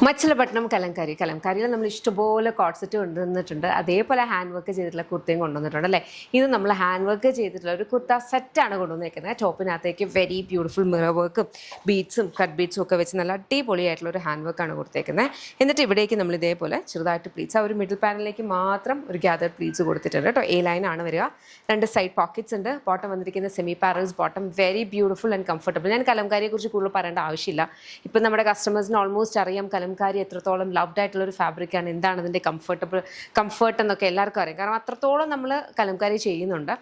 മച്ചിലപട്ടണം കലംകാരിയിൽ നമ്മൾ ഇഷ്ടംപോലെ coat set കൊണ്ടുവന്നിട്ടുണ്ട്. അതേപോലെ ഹാൻഡ് വർക്ക് ചെയ്തിട്ടുള്ള കുർത്തയും കൊണ്ടുവന്നിട്ടുണ്ട് അല്ലേ. ഇത് നമ്മൾ ഹാൻഡ് വർക്ക് ചെയ്തിട്ടുള്ള ഒരു കുർത്ത സെറ്റാണ് കൊണ്ടുവന്നിരിക്കുന്നത്. ടോപ്പിനകത്തേക്ക് വെരി ബ്യൂട്ടിഫുൾ മിറർ വർക്കും ബീഡ്സും കട്ട് ബീഡ്സും ഒക്കെ വെച്ച് നല്ല അടിപൊളിയായിട്ടുള്ള ഒരു ഹാൻഡ് വർക്കാണ് കൊടുത്തേക്കുന്നത്. എന്നിട്ട് ഇവിടേക്ക് നമ്മൾ ഇതേപോലെ ചെറുതായിട്ട് പ്ലീറ്റ്സ്, ആ ഒരു മിഡിൽ പാനലിലേക്ക് മാത്രം ഒരു ഗ്യാതർ പ്ലീറ്റ്സ് കൊടുത്തിട്ടുണ്ട് കേട്ടോ. എ ലൈൻ ആണ് വരിക. 2 സൈഡ് പോക്കറ്റ്സ് ഉണ്ട്. ബോട്ടം വന്നിരിക്കുന്ന semi പാരൽസ് bottom, very beautiful and comfortable. ഞാൻ കലംകാരിയെ കുറിച്ച് കൂടുതൽ പറയേണ്ട ആവശ്യമില്ല. ഇപ്പം നമ്മുടെ കസ്റ്റമേഴ്സിന് ഓൾമോസ്റ്റ് അറിയാം കലംകാരി എത്രത്തോളം ലവ്ഡ് ആയിട്ടുള്ള ഒരു ഫാബ്രിക്കാണ്, എന്താണ് അതിൻ്റെ കംഫർട്ട് എന്നൊക്കെ എല്ലാവർക്കും അറിയാം. കാരണം അത്രത്തോളം നമ്മൾ കലംകാരി ചെയ്യുന്നുണ്ട്.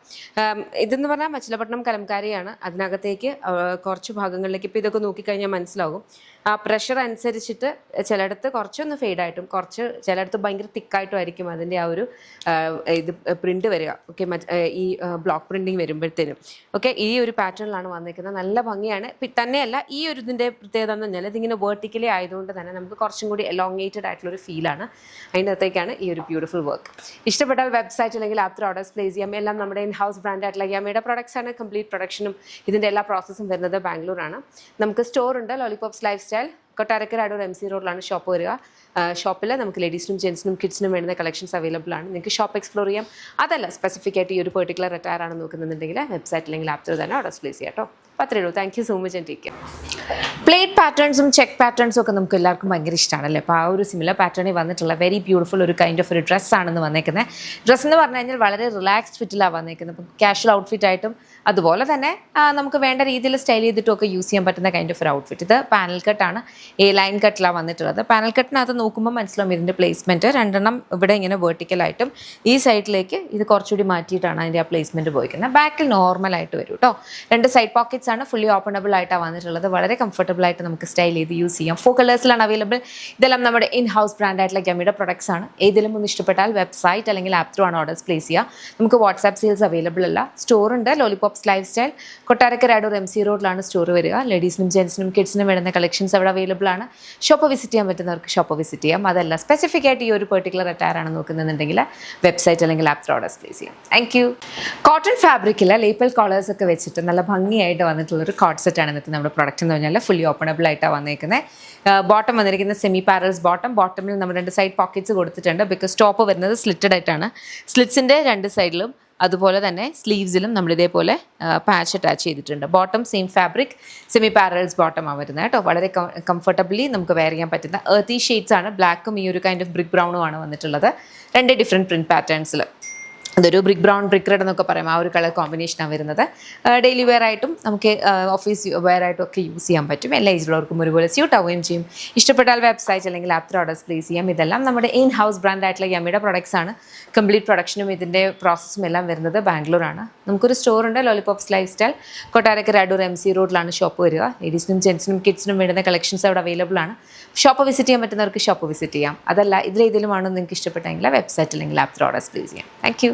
ഇതെന്ന് പറഞ്ഞാൽ മച്ചിലപട്ടണം കലംകാരിയാണ്. അതിനകത്തേക്ക് കുറച്ച് ഭാഗങ്ങളിലേക്ക് ഇപ്പോൾ ഇതൊക്കെ നോക്കിക്കഴിഞ്ഞാൽ മനസ്സിലാകും. ആ പ്രഷർ അനുസരിച്ചിട്ട് ചിലയിടത്ത് കുറച്ചൊന്ന് ഫെയ്ഡായിട്ടും ചിലയിടത്ത് ഭയങ്കര തിക്കായിട്ടും ആയിരിക്കും അതിൻ്റെ ആ ഒരു ഇത് പ്രിൻ്റ് വരിക. ഓക്കെ, ഈ ബ്ലോക്ക് പ്രിൻറ്റിങ് വരുമ്പോഴത്തേനും ഓക്കെ ഈ ഒരു പാറ്റേണിലാണ് വന്നിരിക്കുന്നത്. നല്ല ഭംഗിയാണ്. തന്നെയല്ല ഈ ഒരു ഇതിൻ്റെ പ്രത്യേകത എന്ന് പറഞ്ഞാൽ ഇതിങ്ങനെ വേർട്ടിക്കലി ആയതുകൊണ്ട് തന്നെ നമുക്ക് കുറച്ചും കൂടി എലോങ്ങേറ്റഡ് ആയിട്ടുള്ളൊരു ഫീലാണ്. അതിൻ്റെ അകത്തേക്കാണ് ഈ ഒരു ബ്യൂട്ടിഫുൾ വർക്ക്. ഇഷ്ടപ്പെട്ടാൽ വെബ്സൈറ്റ് അല്ലെങ്കിൽ ആപ്പ് ഓർഡേഴ്സ് പ്ലേസ് ചെയ്യാം. എല്ലാം നമ്മുടെ ഇൻ ഹൗസ് ബ്രാൻഡായിട്ടുള്ള യാമയുടെ പ്രൊഡക്ട്സ് ആണ്. കംപ്ലീറ്റ് പ്രൊഡക്ഷനും ഇതിൻ്റെ എല്ലാ പ്രോസസ്സും വരുന്നത് ബാംഗ്ലൂരാണ്. നമുക്ക് സ്റ്റോറുണ്ട്, lollipops life style, Kottarakkara Adoor MC റോഡിലാണ് ഷോപ്പ് വരിക. ഷോപ്പിൽ നമുക്ക് ലേഡീസിനും ജെൻസിനും കിഡ്സിനും വേണ്ടുന്ന കളക്ഷൻസ് അവൈലബിൾ ആണ്. നിങ്ങൾക്ക് ഷോപ്പ് എക്സ്പ്ലോർ ചെയ്യാം. അതല്ല സ്പെസിഫിക് ആയിട്ട് ഈ ഒരു പെർട്ടിക്കുലർ അറ്റയർ ആണ് നോക്കുന്നുണ്ടെങ്കിൽ വെബ്സൈറ്റ് അല്ലെങ്കിൽ ആപ്പ് ത്രൂ തന്നെ ഓർഡേഴ്സ് പ്ലേസ് ചെയ്യാം കേട്ടോ. അപ്പോൾ അത്രയേ ഉള്ളൂ. Thank you so much and take care. Plate പാറ്റേൺസും ചെക്ക് പാറ്റേൺസും ഒക്കെ നമുക്ക് എല്ലാവർക്കും ഭയങ്കര ഇഷ്ടമാണല്ലേ. അപ്പോൾ ആ ഒരു സിമിലർ പാറ്റേണിൽ വന്നിട്ടുള്ള വെരി ബ്യൂട്ടിഫുൾ ഒരു കൈൻഡ് ഓഫ് ഒരു ഡ്രസ്സാണെന്ന് വന്നേക്കുന്നത്. ഡ്രസ്സ് എന്ന് പറഞ്ഞു കഴിഞ്ഞാൽ വളരെ റിലാക്സ്ഡ് ഫിറ്റിലാണ് വന്നേക്കുന്നത്. അപ്പോൾ കാഷ്വൽ ഔട്ട്ഫിറ്റ് ആയിട്ടും അതുപോലെ തന്നെ നമുക്ക് വേണ്ട രീതിയിൽ സ്റ്റൈൽ ചെയ്തിട്ടും ഒക്കെ യൂസ് ചെയ്യാൻ പറ്റുന്ന കൈൻഡ് ഓഫ് ഒരു ഔട്ട്ഫിറ്റ്. ഇത് പാനൽ കട്ടാണ്, എ ലൈൻ കട്ടിലാണ് വന്നിട്ടുള്ളത്. പാനൽ കട്ടിനകത്ത് നോക്കുമ്പോൾ മനസ്സിലാവും ഇതിൻ്റെ പ്ലേസ്മെൻറ്റ്. 2 ഇവിടെ ഇങ്ങനെ വേർട്ടിക്കലായിട്ടും ഈ സൈഡിലേക്ക് ഇത് കുറച്ചുകൂടി മാറ്റിയിട്ടാണ് അതിൻ്റെ ആ പ്ലേസ്മെൻറ്റ് പോയിരിക്കുന്നത്. ബാക്കിൽ നോർമലായിട്ട് വരും കേട്ടോ. 2 സൈഡ് പോക്കറ്റ്സ് ആണ്, ഫുള്ളി ഓപ്പണബിൾ ആയിട്ടാണ് വന്നിട്ടുള്ളത്. വളരെ കംഫർട്ടബിൾ ആയിട്ട് നമുക്ക് സ്റ്റൈൽ ചെയ്ത് യൂസ് ചെയ്യാം. 4 കളേഴ്സിലാണ് അവൈലബിൾ. ഇതെല്ലാം നമ്മുടെ ഇൻ ഹൗസ് ബ്രാൻഡായിട്ടുള്ള യാമയുടെ പ്രൊഡക്ട്സ് ആണ്. ഏതെങ്കിലും ഒന്ന് ഇഷ്ടപ്പെട്ടാൽ വെബ്സൈറ്റ് അല്ലെങ്കിൽ ആപ്പ് ത്രൂ ആണ് ഓർഡേഴ്സ് പ്ലേസ് ചെയ്യുക. നമുക്ക് വാട്സാപ്പ് സെയിൽസ് അവൈലബിൾ അല്ല. സ്റ്റോറുണ്ട്, lollipops life style, Kottarakkara Adoor MC റോഡിലാണ് സ്റ്റോർ വരിക. ലേഡീസിനും ജെൻസിനും കിഡ്സിനും വേണ്ടുന്ന കളക്ഷൻസ് അവിടെ അവൈലബിൾ ആണ്. ഷോപ്പ് വിസിറ്റ് ചെയ്യാൻ പറ്റുന്നവർക്ക് ഷോപ്പ് വിസിറ്റ് ചെയ്യാം. അതല്ല സ്പെസിഫിക് ആയിട്ട് ഈ ഒരു പെർട്ടിക്കുലർ അറ്റയർ ആണ് നോക്കുന്നുണ്ടെങ്കിൽ വെബ്സൈറ്റ് അല്ലെങ്കിൽ ആപ്പ് ത്രൂ ഓർഡേഴ്സ് പ്ലേസ് ചെയ്യാം. Thank you. കോട്ടൺ ഫാബ്രിക്കിൽ ലേപ്പൽ കോളേഴ്സ് ഒക്കെ വെച്ചിട്ട് നല്ല ഭംഗിയായിട്ട് വന്നിട്ടുള്ളൊരു കോട്ട് സെറ്റാണ് ഇന്നത്തെ നമ്മുടെ പ്രൊഡക്റ്റ് എന്ന് പറഞ്ഞാൽ. ഫുള്ളി ഓപ്പണബിൾ ആയിട്ടാണ് വന്നേക്കുന്നത്. ബോട്ടം വന്നിരിക്കുന്ന സെമി പാരൽസ് ബോട്ടം. ബോട്ടമിൽ നമ്മൾ 2 സൈഡ് പോക്കറ്റ്സ് കൊടുത്തിട്ടുണ്ട്. ബിക്കോസ് ടോപ്പ് വരുന്നത് സ്ലിറ്റഡ് ആയിട്ടാണ്. സ്ലിറ്റ്സിൻ്റെ 2 സൈഡിലും അതുപോലെ തന്നെ സ്ലീവ്സിലും നമ്മൾ ഇതേപോലെ പാച്ച് അറ്റാച്ച് ചെയ്തിട്ടുണ്ട്. Bottom same fabric, semi parallels ബോട്ടമാണ് വരുന്നത് കേട്ടോ. വളരെ കംഫർട്ടബിളി നമുക്ക് വെയർ ചെയ്യാൻ പറ്റുന്ന എർത്തി ഷെയ്ഡ്സ് ആണ്. ബ്ലാക്കും ഈ ഒരു കൈൻഡ് ഓഫ് ബ്രിക്ക് ബ്രൗണും ആണ് വന്നിട്ടുള്ളത്. 2 ഡിഫറെൻറ്റ് പ്രിൻറ്റ് പാറ്റേൺസിൽ. അതൊരു ബ്രിക്ക് ബ്രൗൺ ബ്രിക്ക് റെഡ് എന്നൊക്കെ പറയും. ആ ഒരു കളർ കോമ്പിനേഷനാണ് വരുന്നത്. ഡെയിലി വെയർ ആയിട്ടും നമുക്ക് ഓഫീസ് വെയർ ആയിട്ടും ഒക്കെ യൂസ് ചെയ്യാൻ പറ്റും. എല്ലാ ഏജിലുള്ളവർക്കും ഒരുപോലെ സ്യൂട്ട് ആവുകയും ചെയ്യും. ഇഷ്ടപ്പെട്ടാൽ വെബ്സൈറ്റ് അല്ലെങ്കിൽ ആപ്പ് ത്രൂ ഓർഡേഴ്സ് പ്ലേസ് ചെയ്യാം. ഇതെല്ലാം നമ്മുടെ ഇൻ ഹൗസ് ബ്രാൻഡായിട്ടുള്ള യാമയുടെ പ്രൊഡക്ട്സ് ആണ്. കംപ്ലീറ്റ് പ്രൊഡക്ഷനും ഇതിൻ്റെ പ്രോസസ്സും എല്ലാം വരുന്നത് ബാംഗ്ലൂരാണ്. നമുക്കൊരു സ്റ്റോറുണ്ട്, lollipops life style, Kottarakkara Adoor MC റോഡിലാണ് ഷോപ്പ് വരിക. ലേഡീസിനും ജെൻസിനും കിഡ്സിനും വേണ്ടുന്ന കളക്ഷൻസ് അവിടെ അവൈലബിൾ ആണ്. ഷോപ്പ് വിസിറ്റ് ചെയ്യാൻ പറ്റുന്നവർക്ക് ഷോപ്പ് വിസിറ്റ് ചെയ്യാം. അതല്ല ഇതിലേതിലുമാണ് നിങ്ങൾക്ക് ഇഷ്ടപ്പെട്ടെങ്കിൽ വെബ്സൈറ്റ് അല്ലെങ്കിൽ ആപ്പ് ത്രൂ ഓർഡേഴ്സ് പ്ലേസ് ചെയ്യാം. Thank you.